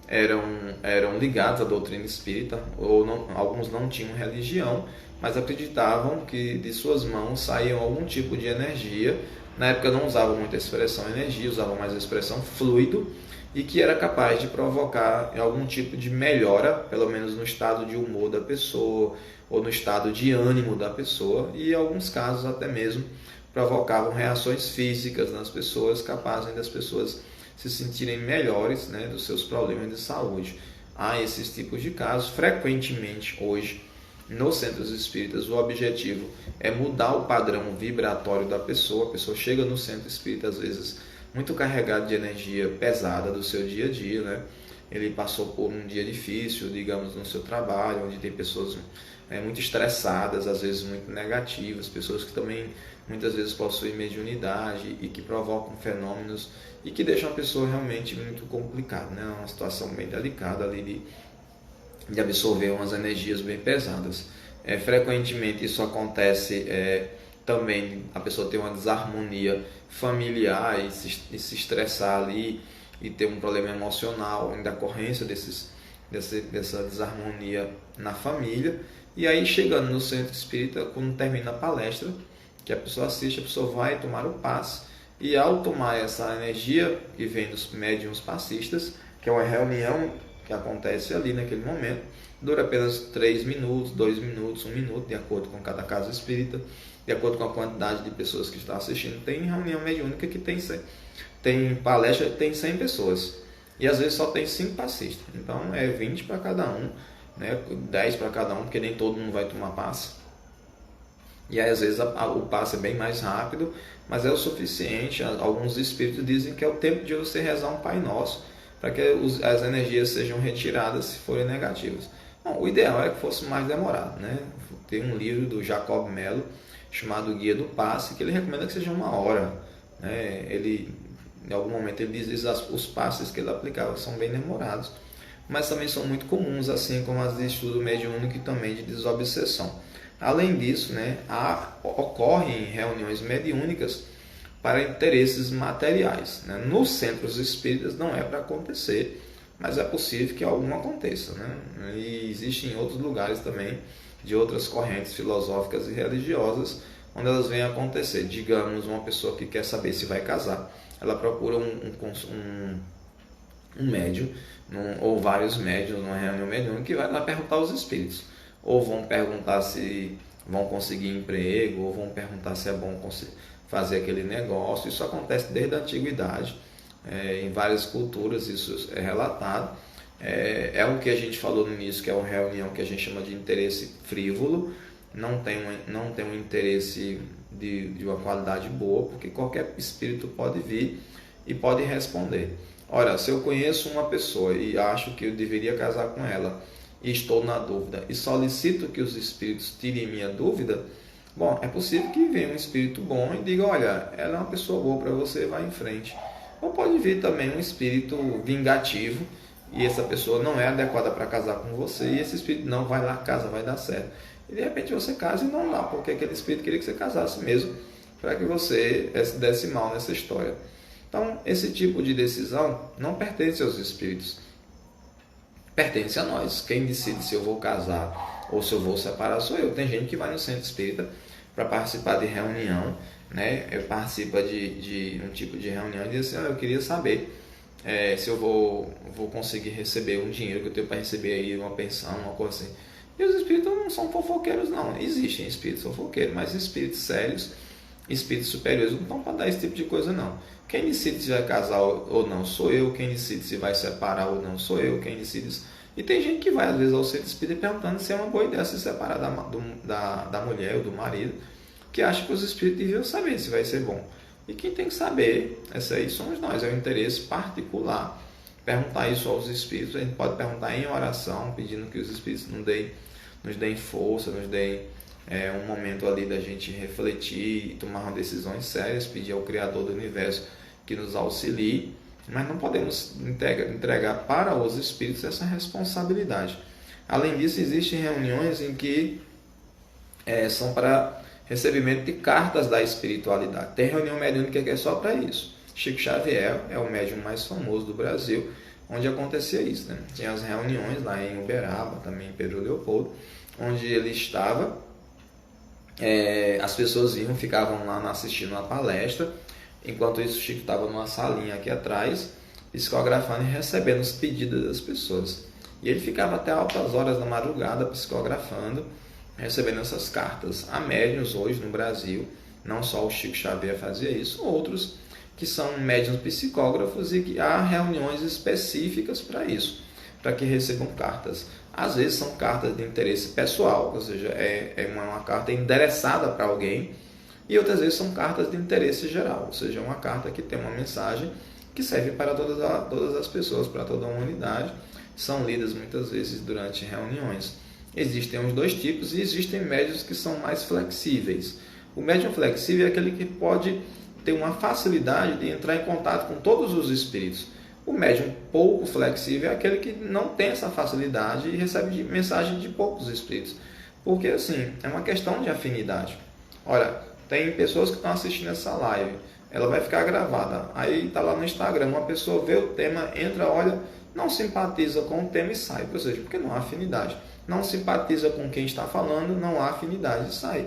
eram ligados à doutrina espírita, ou não, alguns não tinham religião, mas acreditavam que de suas mãos saíam algum tipo de energia. Na época não usavam muito a expressão energia, usavam mais a expressão fluido, e que era capaz de provocar algum tipo de melhora, pelo menos no estado de humor da pessoa, ou no estado de ânimo da pessoa, e em alguns casos até mesmo provocavam reações físicas nas pessoas, capazes das pessoas se sentirem melhores, né, dos seus problemas de saúde. Há esses tipos de casos. Frequentemente hoje, nos centros espíritas, o objetivo é mudar o padrão vibratório da pessoa. A pessoa chega no centro espírita, às vezes, muito carregado de energia pesada do seu dia a dia, né? Ele passou por um dia difícil, digamos, no seu trabalho, onde tem pessoas muito estressadas, às vezes muito negativas, pessoas que também muitas vezes possuem mediunidade e que provocam fenômenos e que deixam a pessoa realmente muito complicada, né? Uma situação bem delicada ali de absorver umas energias bem pesadas. Frequentemente isso acontece também, a pessoa ter uma desarmonia familiar e se estressar ali e ter um problema emocional em decorrência dessa desarmonia na família. E aí, chegando no centro espírita, quando termina a palestra, que a pessoa assiste, a pessoa vai tomar o passe, e ao tomar essa energia que vem dos médiuns passistas, que é uma reunião que acontece ali naquele momento, dura apenas 3 minutos, 2 minutos, 1 minuto, de acordo com cada casa espírita, de acordo com a quantidade de pessoas que estão assistindo. Tem reunião mediúnica que tem palestra que tem 100 pessoas, e às vezes só tem 5 passistas, então é 20 para cada um, né? 10 para cada um, porque nem todo mundo vai tomar passe. E aí às vezes o passe é bem mais rápido, mas é o suficiente. Alguns espíritos dizem que é o tempo de você rezar um Pai Nosso, para que as energias sejam retiradas se forem negativas. Bom, o ideal é que fosse mais demorado, né? Tem um livro do Jacob Mello chamado Guia do Passe, que ele recomenda que seja 1 hora, né? Em algum momento ele diz que os passes que ele aplicava são bem demorados, mas também são muito comuns, assim como as de estudo mediúnico e também de desobsessão. Além disso, né, ocorrem reuniões mediúnicas para interesses materiais, né? Nos centros espíritas não é para acontecer, mas é possível que algum aconteça, né? E existe em outros lugares também, de outras correntes filosóficas e religiosas, onde elas vêm acontecer. Digamos, uma pessoa que quer saber se vai casar, ela procura um médium, ou vários médiums numa reunião mediúnica, que vai lá perguntar aos espíritos. Ou vão perguntar se vão conseguir emprego, ou vão perguntar se é bom fazer aquele negócio. Isso acontece desde a antiguidade, em várias culturas isso é relatado. É o que a gente falou no início, que é uma reunião que a gente chama de interesse frívolo, não tem um interesse de uma qualidade boa, porque qualquer espírito pode vir e pode responder. Ora, se eu conheço uma pessoa e acho que eu deveria casar com ela, e estou na dúvida, e solicito que os espíritos tirem minha dúvida, bom, é possível que venha um espírito bom e diga, olha, ela é uma pessoa boa para você, vai em frente. Ou pode vir também um espírito vingativo, e essa pessoa não é adequada para casar com você, e esse espírito não vai lá, casa, vai dar certo. E de repente você casa e não dá, porque aquele espírito queria que você casasse mesmo, para que você desse mal nessa história. Então, esse tipo de decisão não pertence aos espíritos. pertence a nós. Quem decide se eu vou casar ou se eu vou separar sou eu. Tem gente que vai no centro espírita para participar de reunião, né? Eu participo de um tipo de reunião e diz assim, eu queria saber se eu vou conseguir receber um dinheiro que eu tenho para receber aí, uma pensão, uma coisa assim. E os espíritos não são fofoqueiros, não. Existem espíritos fofoqueiros, mas espíritos sérios, espíritos superiores, não estão para dar esse tipo de coisa, não. Quem decide se vai casar ou não sou eu, quem decide se vai separar ou não sou eu, quem decide... E tem gente que vai, às vezes, ao centro espírita perguntando se é uma boa ideia se separar da mulher ou do marido, que acha que os espíritos deviam saber se vai ser bom. E quem tem que saber, essa aí somos nós, é o interesse particular. Perguntar isso aos espíritos, a gente pode perguntar em oração, pedindo que os espíritos nos deem força, nos deem um momento ali da gente refletir e tomar decisões sérias, pedir ao Criador do Universo que nos auxilie, mas não podemos entregar para os espíritos essa responsabilidade. Além disso, existem reuniões em que são para recebimento de cartas da espiritualidade. Tem reunião mediúnica que é só para isso. Chico Xavier é o médium mais famoso do Brasil, onde acontecia isso, né? Tinha as reuniões lá em Uberaba, também em Pedro Leopoldo, onde ele estava, as pessoas iam, ficavam lá assistindo uma palestra, enquanto isso o Chico estava numa salinha aqui atrás, psicografando e recebendo os pedidos das pessoas. E ele ficava até altas horas da madrugada psicografando, recebendo essas cartas. Há médiuns hoje no Brasil, não só o Chico Xavier fazia isso, outros que são médiuns psicógrafos e que há reuniões específicas para isso, para que recebam cartas. Às vezes são cartas de interesse pessoal, ou seja, é uma carta endereçada para alguém, e outras vezes são cartas de interesse geral, ou seja, uma carta que tem uma mensagem que serve para todas as pessoas, para toda a humanidade, são lidas muitas vezes durante reuniões. Existem os dois tipos e existem médiuns que são mais flexíveis. O médium flexível é aquele que pode ter uma facilidade de entrar em contato com todos os espíritos. O médium pouco flexível é aquele que não tem essa facilidade e recebe mensagem de poucos espíritos. Porque assim, é uma questão de afinidade. Olha, tem pessoas que estão assistindo essa live, ela vai ficar gravada. Aí está lá no Instagram, uma pessoa vê o tema, entra, olha, não simpatiza com o tema e sai. Ou seja, porque não há afinidade. Não simpatiza com quem está falando, não há afinidade e sai.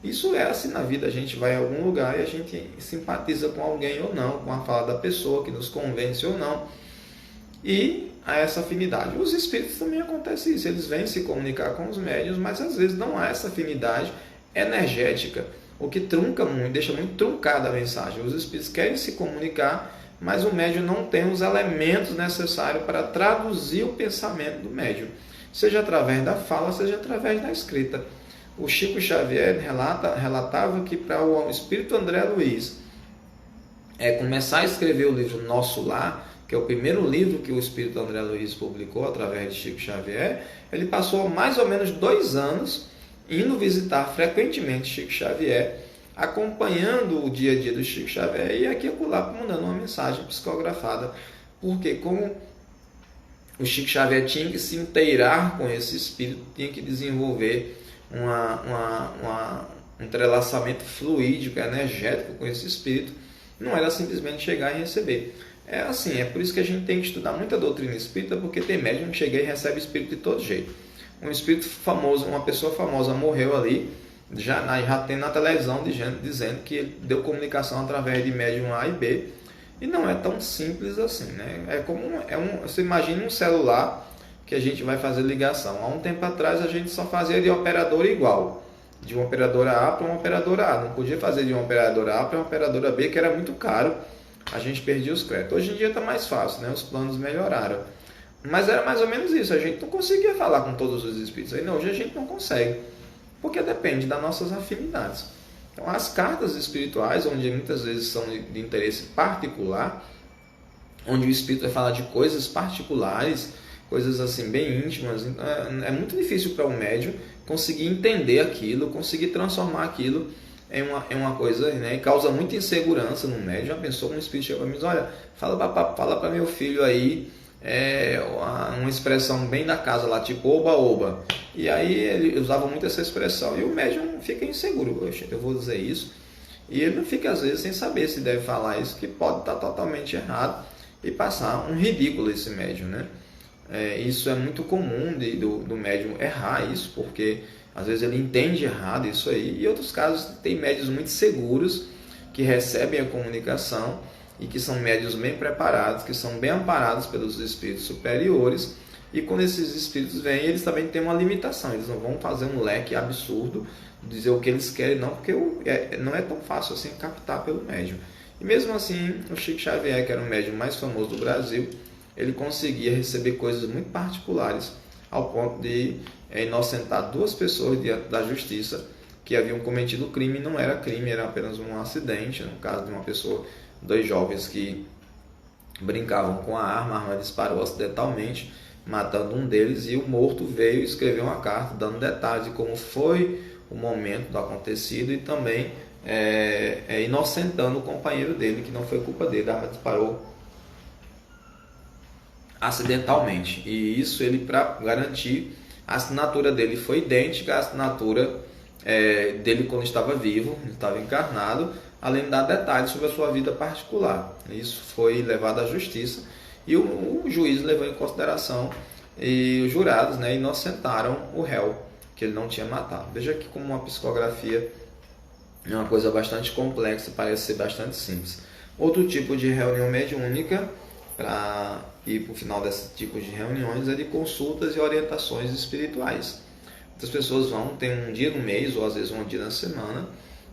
Isso é assim na vida, a gente vai a algum lugar e a gente simpatiza com alguém ou não, com a fala da pessoa que nos convence ou não, e há essa afinidade. Os espíritos também acontece isso, eles vêm se comunicar com os médiuns, mas às vezes não há essa afinidade energética, o que trunca muito, deixa muito truncada a mensagem. Os espíritos querem se comunicar, mas o médium não tem os elementos necessários para traduzir o pensamento do médium, seja através da fala, seja através da escrita. O Chico Xavier relatava que para o espírito André Luiz começar a escrever o livro Nosso Lar, que é o primeiro livro que o espírito André Luiz publicou através de Chico Xavier, ele passou mais ou menos 2 anos indo visitar frequentemente Chico Xavier, acompanhando o dia a dia do Chico Xavier e aqui e acolá mandando uma mensagem psicografada, porque como o Chico Xavier tinha que se inteirar com esse espírito, tinha que desenvolver um entrelaçamento fluídico, energético com esse espírito, não era simplesmente chegar e receber. É assim, é por isso que a gente tem que estudar muita doutrina espírita, porque tem médium que chega e recebe espírito de todo jeito. Um espírito famoso, uma pessoa famosa morreu ali, já tem na televisão dizendo que ele deu comunicação através de médium A e B, e não é tão simples assim, né? Você imagina um celular que a gente vai fazer ligação. Há um tempo atrás a gente só fazia de operadora igual, de uma operadora A para uma operadora A. Não podia fazer de uma operadora A para uma operadora B, que era muito caro, a gente perdia os créditos. Hoje em dia está mais fácil, né? Os planos melhoraram. Mas era mais ou menos isso, a gente não conseguia falar com todos os espíritos. Aí, não, hoje a gente não consegue, porque depende das nossas afinidades. Então, as cartas espirituais, onde muitas vezes são de interesse particular, onde o espírito vai falar de coisas particulares, coisas assim bem íntimas, é muito difícil para um médium conseguir entender aquilo, conseguir transformar aquilo em uma coisa, né? Causa muita insegurança no médium. Já pensou, um espírito chega para mim e diz, olha, fala para meu filho aí uma expressão bem da casa lá, tipo oba-oba. E aí ele usava muito essa expressão e o médium fica inseguro, eu vou dizer isso, e ele não fica às vezes sem saber se deve falar isso, que pode estar totalmente errado e passar um ridículo esse médium, né? Isso é muito comum do médium errar isso, porque às vezes ele entende errado isso aí. E em outros casos tem médios muito seguros que recebem a comunicação e que são médios bem preparados, que são bem amparados pelos espíritos superiores. E quando esses espíritos vêm, eles também têm uma limitação. Eles não vão fazer um leque absurdo, dizer o que eles querem, não, porque não é tão fácil assim captar pelo médium. E mesmo assim, o Chico Xavier, que era o médium mais famoso do Brasil, ele conseguia receber coisas muito particulares, ao ponto de inocentar 2 pessoas diante da justiça que haviam cometido crime. Não era crime, era apenas um acidente, no caso de uma pessoa, 2 jovens que brincavam com a arma disparou acidentalmente, matando um deles, e o morto veio escrever uma carta dando detalhes de como foi o momento do acontecido e também inocentando o companheiro dele, que não foi culpa dele, a arma disparou acidentalmente. E isso ele, para garantir, a assinatura dele foi idêntica à assinatura dele quando estava vivo, ele estava encarnado, além de dar detalhes sobre a sua vida particular. Isso foi levado à justiça e o juiz levou em consideração, e os jurados inocentaram o réu, que ele não tinha matado. Veja que como uma psicografia é uma coisa bastante complexa, parece ser bastante simples. Outro tipo de reunião mediúnica, para ir para o final desse tipo de reuniões, é de consultas e orientações espirituais. Muitas pessoas vão, tem um dia no mês, ou às vezes um dia na semana,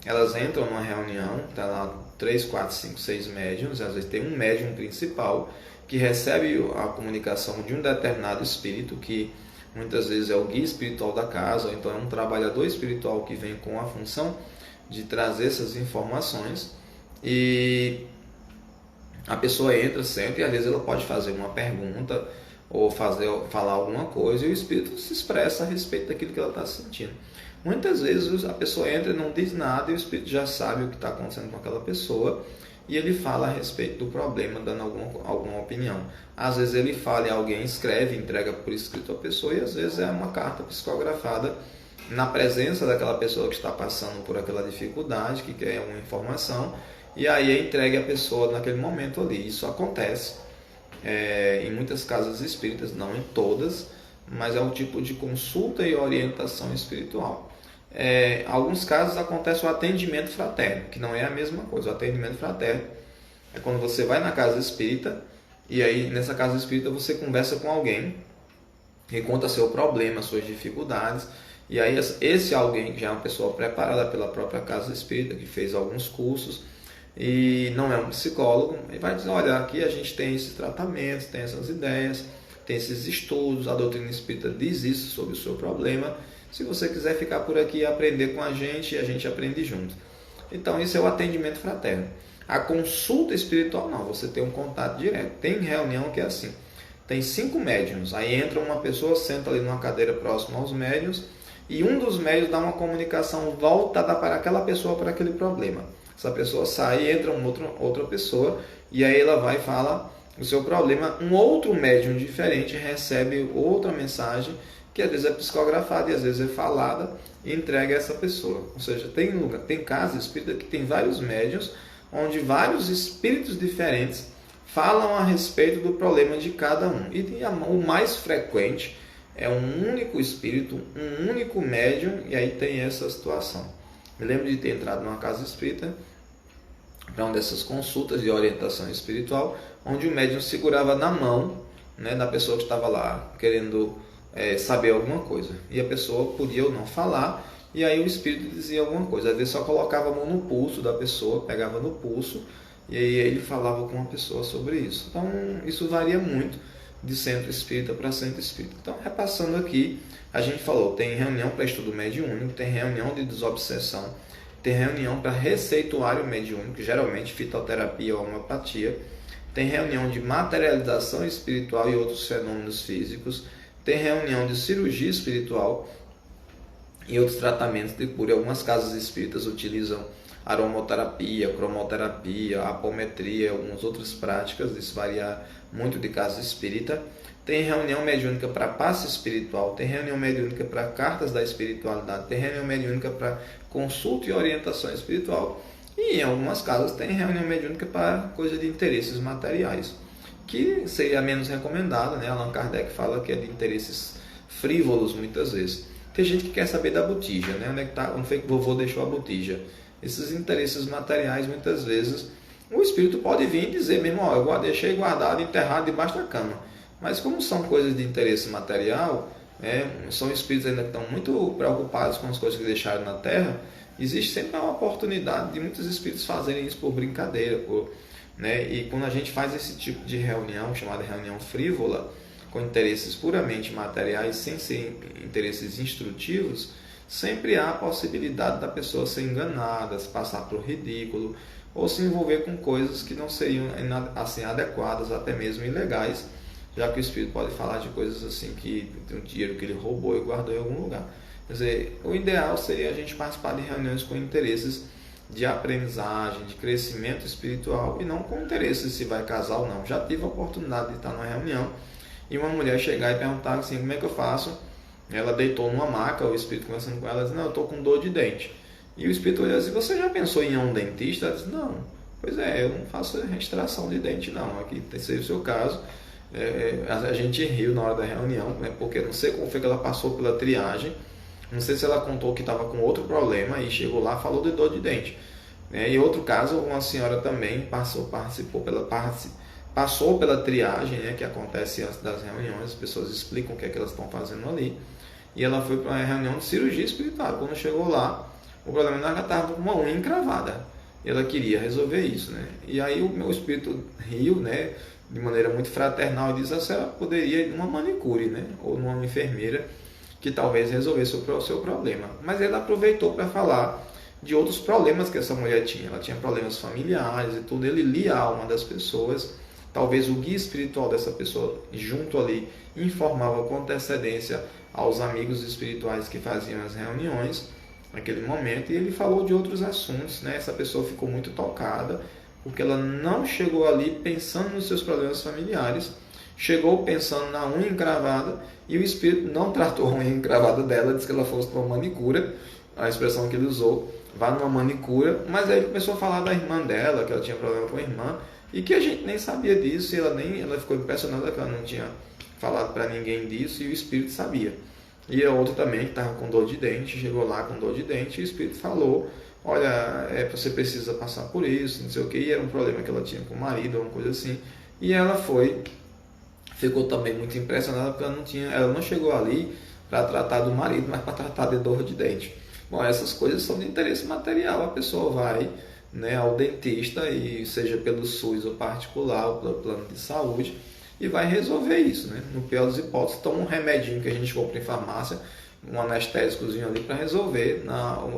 elas entram numa reunião, está lá 3, 4, 5, 6 médiuns, às vezes tem um médium principal que recebe a comunicação de um determinado espírito, que muitas vezes é o guia espiritual da casa, ou então é um trabalhador espiritual que vem com a função de trazer essas informações, e a pessoa entra, senta, e às vezes ela pode fazer uma pergunta ou falar alguma coisa, e o espírito se expressa a respeito daquilo que ela está sentindo. Muitas vezes a pessoa entra e não diz nada, e o espírito já sabe o que está acontecendo com aquela pessoa, e ele fala a respeito do problema, dando alguma opinião. Às vezes ele fala e alguém escreve, entrega por escrito a pessoa, e às vezes é uma carta psicografada na presença daquela pessoa que está passando por aquela dificuldade, que quer uma informação, e aí é entregue a pessoa naquele momento ali. Isso acontece em muitas casas espíritas, não em todas, mas é um tipo de consulta e orientação espiritual. Em alguns casos acontece o atendimento fraterno, que não é a mesma coisa. O atendimento fraterno é quando você vai na casa espírita, e aí nessa casa espírita você conversa com alguém e conta seu problema, suas dificuldades, e aí esse alguém, que já é uma pessoa preparada pela própria casa espírita, que fez alguns cursos e não é um psicólogo, ele vai dizer: olha, aqui a gente tem esses tratamentos, tem essas ideias, tem esses estudos, a doutrina espírita diz isso sobre o seu problema, se você quiser ficar por aqui e aprender com a gente aprende junto. Então isso é o atendimento fraterno. A consulta espiritual não, você tem um contato direto. Tem reunião que é assim, tem 5 médiuns, aí entra uma pessoa, senta ali numa cadeira próxima aos médiuns, e um dos médiuns dá uma comunicação voltada para aquela pessoa, para aquele problema. Essa pessoa sai e entra outra pessoa, e aí ela vai e fala o seu problema. Um outro médium diferente recebe outra mensagem, que às vezes é psicografada e às vezes é falada, e entrega a essa pessoa. Ou seja, tem casa espírita que tem vários médiuns, onde vários espíritos diferentes falam a respeito do problema de cada um. E o mais frequente é um único espírito, um único médium, e aí tem essa situação. Me lembro de ter entrado numa casa espírita para uma dessas consultas de orientação espiritual, onde o médium segurava na mão da pessoa que estava lá querendo saber alguma coisa. E a pessoa podia ou não falar, e aí o espírito dizia alguma coisa. Às vezes só colocava a mão no pulso da pessoa, pegava no pulso, e aí ele falava com a pessoa sobre isso. Então isso varia muito de centro espírita para centro espírita. Então, repassando aqui, a gente falou, tem reunião para estudo mediúnico, tem reunião de desobsessão, tem reunião para receituário mediúnico, geralmente fitoterapia ou homeopatia, tem reunião de materialização espiritual e outros fenômenos físicos, tem reunião de cirurgia espiritual e outros tratamentos de cura. Algumas casas espíritas utilizam aromoterapia, cromoterapia, apometria, algumas outras práticas, isso varia muito de casa espírita. Tem reunião mediúnica para passe espiritual, tem reunião mediúnica para cartas da espiritualidade, tem reunião mediúnica para consulta e orientação espiritual, e em algumas casas tem reunião mediúnica para coisa de interesses materiais. que seria menos recomendada, né? Allan Kardec fala que é de interesses frívolos muitas vezes. Tem gente que quer saber da botija, né? Onde é que tá, onde foi que o vovô deixou a botija? Esses interesses materiais, muitas vezes, o espírito pode vir e dizer mesmo, ó, eu deixei guardado, enterrado debaixo da cama. Mas como são coisas de interesse material, são espíritos ainda que estão muito preocupados com as coisas que deixaram na Terra, existe sempre uma oportunidade de muitos espíritos fazerem isso por brincadeira, e quando a gente faz esse tipo de reunião, chamada reunião frívola, com interesses puramente materiais, sem ser interesses instrutivos, sempre há a possibilidade da pessoa ser enganada, se passar por ridículo, ou se envolver com coisas que não seriam assim adequadas, até mesmo ilegais, já que o espírito pode falar de coisas assim que tem um dinheiro que ele roubou e guardou em algum lugar. Quer dizer, o ideal seria a gente participar de reuniões com interesses de aprendizagem, de crescimento espiritual, e não com interesse se vai casar ou não. Já tive a oportunidade de estar numa reunião e uma mulher chegar e perguntar assim, como é que eu faço? Ela deitou numa maca, o espírito conversando com ela, disse, não, eu estou com dor de dente. E o espírito olhou assim, você já pensou em ir a um dentista? Ela disse, não, pois é, eu não faço extração de dente não, aqui tem o seu caso. A gente riu na hora da reunião, né, porque não sei como foi que ela passou pela triagem, não sei se ela contou que estava com outro problema e chegou lá e falou de dor de dente. E outro caso, uma senhora também passou pela triagem, né, que acontece antes das reuniões, as pessoas explicam o que é que elas estão fazendo ali, e ela foi para uma reunião de cirurgia espiritual. Quando chegou lá, o problema era que ela estava com uma unha encravada, e ela queria resolver isso, né? E aí o meu espírito riu, né, de maneira muito fraternal, e disse que a senhora poderia ir numa manicure, né, ou numa enfermeira, que talvez resolvesse o seu problema. Mas ele aproveitou para falar de outros problemas que essa mulher tinha. Ela tinha problemas familiares e tudo. Ele lia a alma das pessoas. Talvez o guia espiritual dessa pessoa, junto ali, informava com antecedência aos amigos espirituais que faziam as reuniões naquele momento. E ele falou de outros assuntos, né? Essa pessoa ficou muito tocada, porque ela não chegou ali pensando nos seus problemas familiares, chegou pensando na unha encravada, e o espírito não tratou a unha encravada dela, disse que ela fosse para uma manicura, a expressão que ele usou, vá numa manicura, mas aí ele começou a falar da irmã dela, que ela tinha problema com a irmã, e que a gente nem sabia disso, e ela ficou impressionada que ela não tinha falado para ninguém disso, e o espírito sabia. E a outra também, que estava com dor de dente, chegou lá com dor de dente, e o espírito falou, olha, você precisa passar por isso, não sei o que, e era um problema que ela tinha com o marido, ou uma coisa assim, e ela ficou também muito impressionada, porque ela não chegou ali para tratar do marido, mas para tratar de dor de dente. Bom, essas coisas são de interesse material, a pessoa vai, né, ao dentista, e seja pelo SUS ou particular, ou pelo plano de saúde, e vai resolver isso, né? No pior das hipóteses, toma um remedinho que a gente compra em farmácia, um anestésicozinho ali para resolver,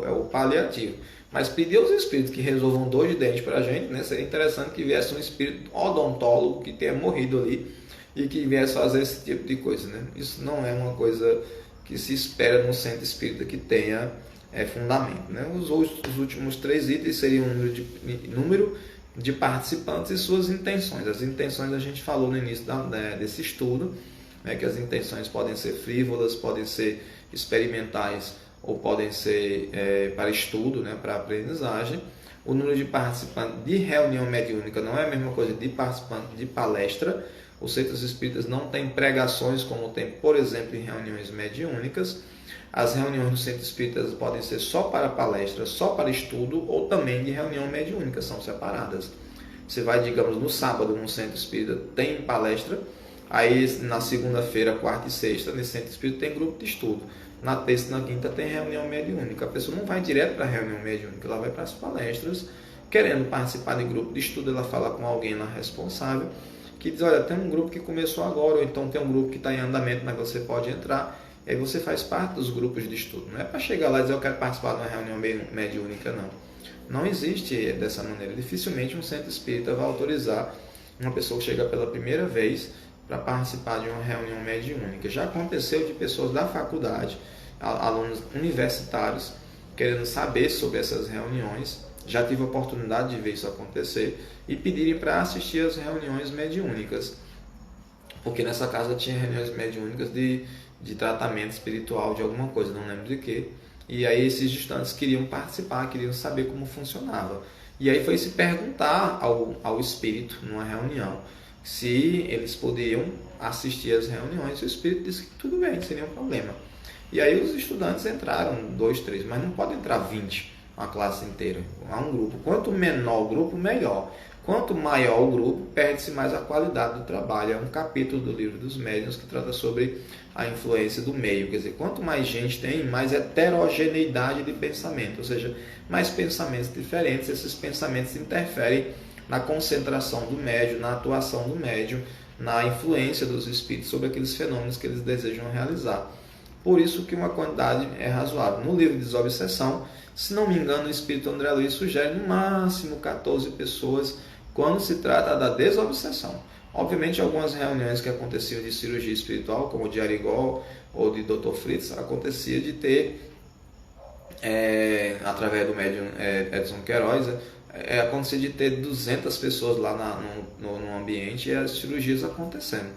é o paliativo. Mas pedir aos espíritos que resolvam dor de dente para a gente, né? Seria interessante que viesse um espírito odontólogo que tenha morrido ali e que viesse fazer esse tipo de coisa, né? Isso não é uma coisa que se espera no centro espírita que tenha fundamento, né? Os últimos 3 itens seriam o número de participantes e suas intenções. As intenções a gente falou no início desse estudo, né, que as intenções podem ser frívolas, podem ser experimentais ou podem ser para estudo, né, para aprendizagem. O número de participantes de reunião mediúnica não é a mesma coisa de participante de palestra. Os centros espíritas não têm pregações como tem, por exemplo, em reuniões mediúnicas. As reuniões do centro espírita podem ser só para palestra, só para estudo, ou também de reunião mediúnica, são separadas. Você vai, digamos, no sábado no centro espírita tem palestra, aí na segunda-feira, quarta e sexta, nesse centro espírita tem grupo de estudo. Na terça e na quinta tem reunião mediúnica. A pessoa não vai direto para a reunião mediúnica, ela vai para as palestras, querendo participar de grupo de estudo, ela fala com alguém lá responsável, que diz, olha, tem um grupo que começou agora, ou então tem um grupo que está em andamento, mas você pode entrar. E aí você faz parte dos grupos de estudo. Não é para chegar lá e dizer, eu quero participar de uma reunião mediúnica, não. Não existe dessa maneira. Dificilmente um centro espírita vai autorizar uma pessoa que chega pela primeira vez para participar de uma reunião mediúnica. Já aconteceu de pessoas da faculdade, alunos universitários, querendo saber sobre essas reuniões. Já tive a oportunidade de ver isso acontecer e pedirem para assistir às reuniões mediúnicas. Porque nessa casa tinha reuniões mediúnicas de tratamento espiritual de alguma coisa, não lembro de quê. E aí esses estudantes queriam participar, queriam saber como funcionava. E aí foi se perguntar ao espírito numa reunião, se eles podiam assistir às reuniões. O espírito disse que tudo bem, não seria um problema. E aí os estudantes entraram, 2, 3, mas não pode entrar 20, uma classe inteira. Há um grupo. Quanto menor o grupo, melhor. Quanto maior o grupo, perde-se mais a qualidade do trabalho. É um capítulo do livro dos médiuns que trata sobre a influência do meio. Quer dizer, quanto mais gente tem, mais heterogeneidade de pensamento. Ou seja, mais pensamentos diferentes. Esses pensamentos interferem na concentração do médium, na atuação do médium, na influência dos espíritos sobre aqueles fenômenos que eles desejam realizar. Por isso que uma quantidade é razoável. No livro de Desobsessão, se não me engano, o espírito André Luiz sugere no máximo 14 pessoas quando se trata da desobsessão. Obviamente, algumas reuniões que aconteciam de cirurgia espiritual, como de Arigó ou de Dr. Fritz, acontecia de ter, através do médium Edson Queiroz, acontecia de ter 200 pessoas lá no ambiente e as cirurgias acontecendo.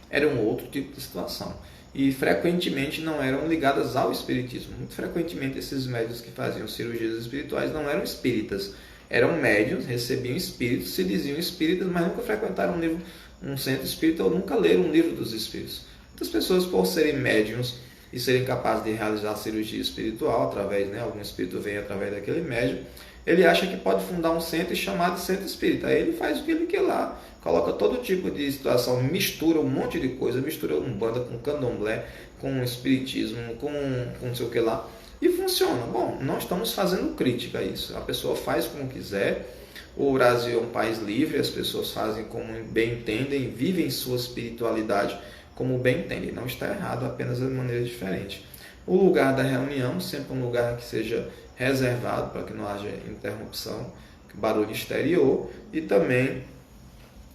Era um outro tipo de situação. E frequentemente não eram ligadas ao espiritismo. Muito frequentemente esses médiuns que faziam cirurgias espirituais não eram espíritas. Eram médiuns, recebiam espíritos, se diziam espíritas, mas nunca frequentaram um centro espírita ou nunca leram um livro dos espíritos. Muitas pessoas, por serem médiuns e serem capazes de realizar cirurgia espiritual, algum espírito vem através daquele médium, ele acha que pode fundar um centro e chamar de centro espírita. Aí ele faz o que ele quer lá, coloca todo tipo de situação, mistura um monte de coisa, mistura umbanda com candomblé, com espiritismo, com não sei o que lá, e funciona. Bom, nós estamos fazendo crítica a isso. A pessoa faz como quiser. O Brasil é um país livre, as pessoas fazem como bem entendem, vivem sua espiritualidade como bem entendem. Não está errado, apenas de maneira diferente. O lugar da reunião, sempre um lugar que seja reservado para que não haja interrupção, barulho exterior, e também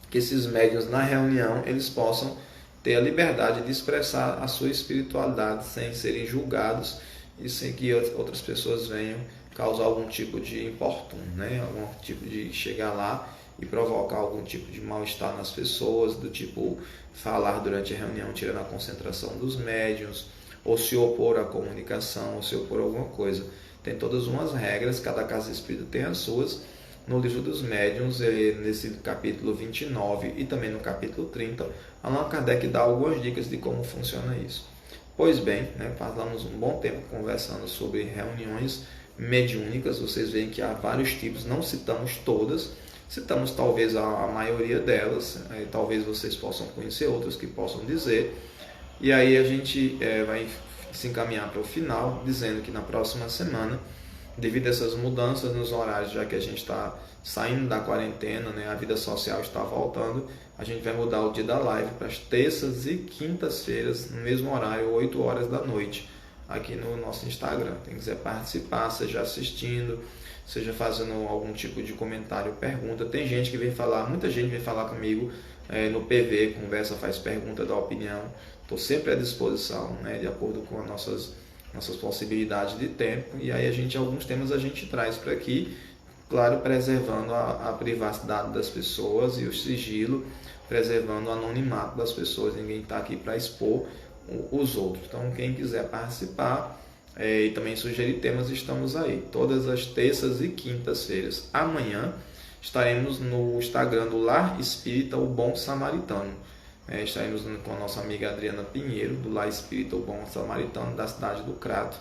que esses médiuns na reunião eles possam ter a liberdade de expressar a sua espiritualidade sem serem julgados e sem que outras pessoas venham causar algum tipo de importuno, algum tipo de chegar lá e provocar algum tipo de mal-estar nas pessoas, do tipo falar durante a reunião tirando a concentração dos médiuns, ou se opor à comunicação, ou se opor a alguma coisa. Tem todas umas regras, cada casa espírita tem as suas. No livro dos médiuns, nesse capítulo 29 e também no capítulo 30, Allan Kardec dá algumas dicas de como funciona isso. Pois bem, passamos um bom tempo conversando sobre reuniões mediúnicas. Vocês veem que há vários tipos, não citamos todas, citamos talvez a maioria delas, talvez vocês possam conhecer outras que possam dizer. E aí a gente vai se encaminhar para o final, dizendo que na próxima semana, devido a essas mudanças nos horários, já que a gente está saindo da quarentena, a vida social está voltando, a gente vai mudar o dia da live para as terças e quintas-feiras, no mesmo horário, 8 horas da noite, aqui no nosso Instagram. Quem quiser participar, seja assistindo, seja fazendo algum tipo de comentário, pergunta. Tem gente que vem falar, muita gente vem falar comigo no PV, conversa, faz pergunta, dá opinião. Estou sempre à disposição, de acordo com as nossas possibilidades de tempo. E aí alguns temas a gente traz para aqui, claro, preservando a privacidade das pessoas e o sigilo, preservando o anonimato das pessoas. Ninguém está aqui para expor os outros. Então, quem quiser participar e também sugerir temas, estamos aí. Todas as terças e quintas-feiras. Amanhã estaremos no Instagram do Lar Espírita, o Bom Samaritano. Estaremos com a nossa amiga Adriana Pinheiro, do Lar Espírita, o Bom Samaritano, da cidade do Crato,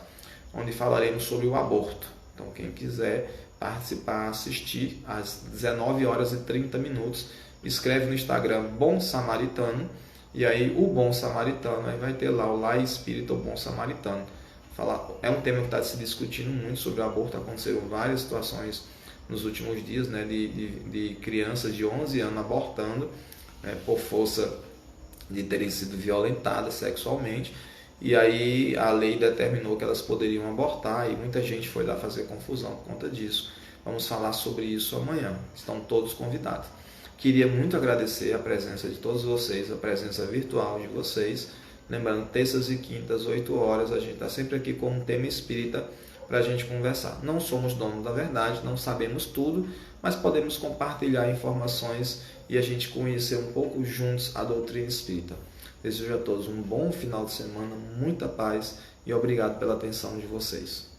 onde falaremos sobre o aborto. Então, quem quiser participar, assistir, às 19 horas e 30 minutos, escreve no Instagram Bom Samaritano, e aí o Bom Samaritano, aí vai ter lá o Lar Espírita, o Bom Samaritano. É um tema que está se discutindo muito sobre o aborto. Aconteceram várias situações nos últimos dias, de crianças de 11 anos abortando, por força de terem sido violentadas sexualmente, e aí a lei determinou que elas poderiam abortar, e muita gente foi lá fazer confusão por conta disso. Vamos falar sobre isso amanhã, estão todos convidados. Queria muito agradecer a presença de todos vocês, a presença virtual de vocês. Lembrando, terças e quintas, 8 horas, a gente está sempre aqui com um tema espírita para a gente conversar. Não somos donos da verdade, não sabemos tudo, mas podemos compartilhar informações e a gente conhecer um pouco juntos a doutrina espírita. Desejo a todos um bom final de semana, muita paz e obrigado pela atenção de vocês.